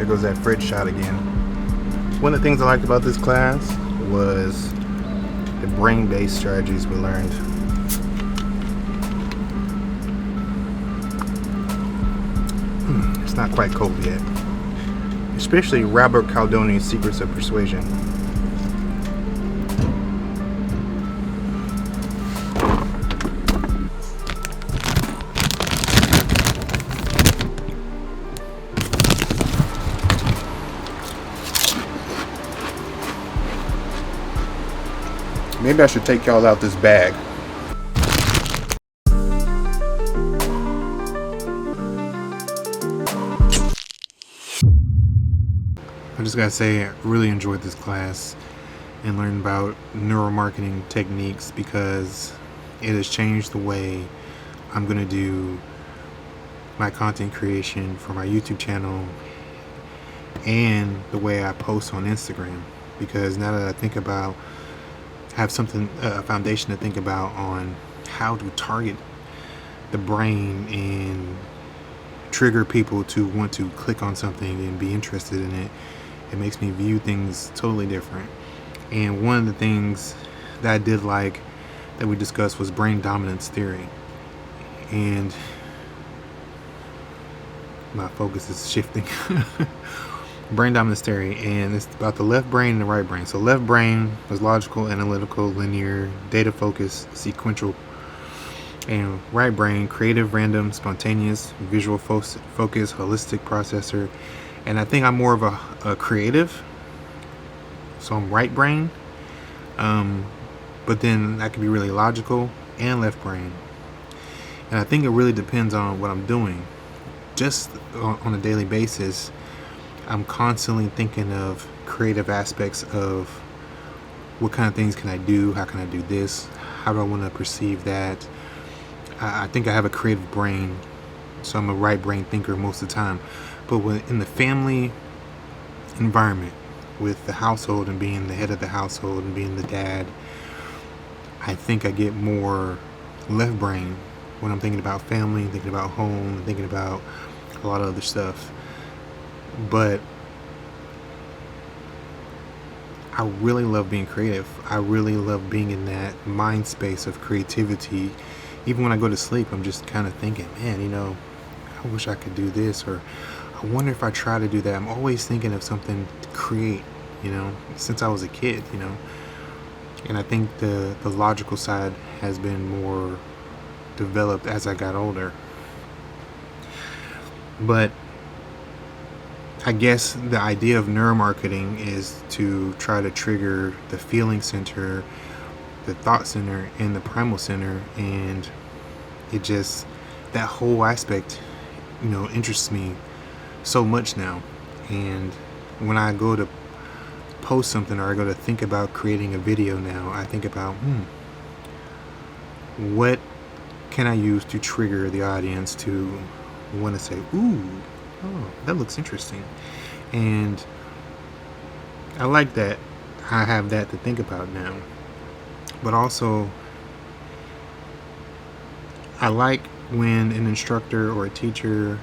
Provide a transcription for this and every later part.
There goes that fridge shot again. One of the things I liked about this class was the brain-based strategies we learned. It's not quite cold yet. Especially Robert Cialdini's Secrets of Persuasion. Maybe I should take y'all out this bag. I just gotta say, I really enjoyed this class and learned about neuromarketing techniques because it has changed the way I'm gonna do my content creation for my YouTube channel and the way I post on Instagram. Because now that I think about, have something, a foundation to think about on how to target the brain and trigger people to want to click on something and be interested in it. It makes me view things totally different. And one of the things that I did like that we discussed was brain dominance theory. And my focus is shifting. Brain dominance theory, and it's about the left brain and the right brain. So left brain was logical, analytical, linear, data focused, sequential, and right brain creative, random, spontaneous, visual focus, holistic processor. And I think I'm more of a creative, so I'm right brain, but then I can be really logical and left brain. And I think it really depends on what I'm doing. Just on a daily basis, I'm constantly thinking of creative aspects of what kind of things can I do, how can I do this, how do I want to perceive that. I think I have a creative brain, so I'm a right brain thinker most of the time. But when in the family environment, with the household and being the head of the household and being the dad, I think I get more left brain when I'm thinking about family, thinking about home, thinking about a lot of other stuff. But I really love being creative. I really love being in that mind space of creativity. Even when I go to sleep, I'm just kind of thinking, man, I wish I could do this, or I wonder if I try to do that. I'm always thinking of something to create, since I was a kid, And I think the logical side has been more developed as I got older. But I guess the idea of neuromarketing is to try to trigger the feeling center, the thought center, and the primal center, and it just, that whole aspect, interests me so much now. And when I go to post something or I go to think about creating a video now, I think about, what can I use to trigger the audience to want to say, ooh, oh, that looks interesting. And I like that I have that to think about now. But also, I like when an instructor or a teacher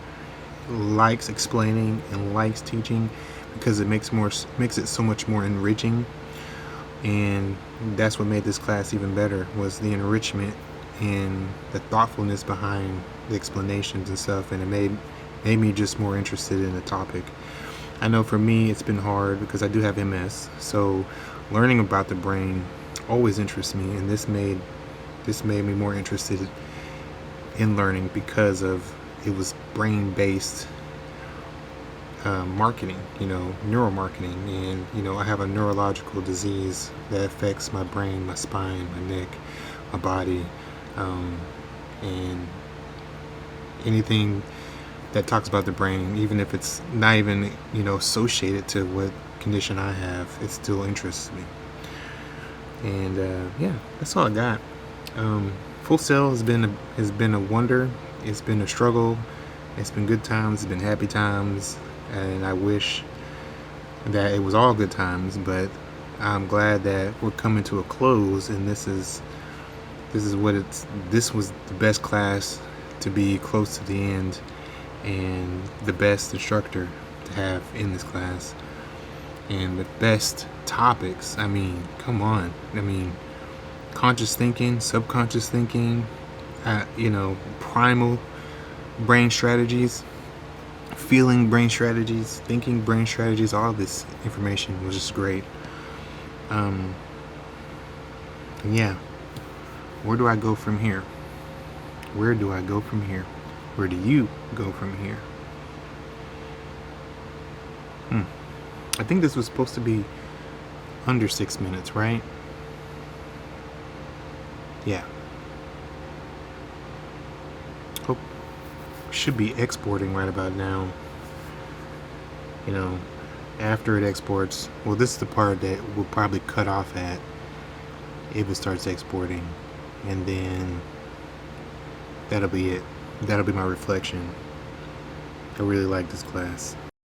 likes explaining and likes teaching, because it makes it so much more enriching. And that's what made this class even better, was the enrichment and the thoughtfulness behind the explanations and stuff. And it made me just more interested in the topic. I know for me it's been hard because I do have MS, so learning about the brain always interests me, and this made me more interested in learning because of it was brain-based marketing, neuromarketing. And I have a neurological disease that affects my brain, my spine, my neck, my body, and anything that talks about the brain, even if it's not even associated to what condition I have, it still interests me. And that's all I got. Full Sail has been a wonder. It's been a struggle. It's been good times. It's been happy times, and I wish that it was all good times. But I'm glad that we're coming to a close, and this was the best class to be close to the end, and the best instructor to have in this class. And the best topics, I mean, come on. I mean, conscious thinking, subconscious thinking, primal brain strategies, feeling brain strategies, thinking brain strategies, all this information was just great. Yeah. Where do I go from here? Where do I go from here? Where do you go from here? I think this was supposed to be under 6 minutes, right? Yeah. Hope should be exporting right about now. After it exports, well, this is the part that we'll probably cut off at if it starts exporting, and then that'll be it. That'll be my reflection. I really like this class.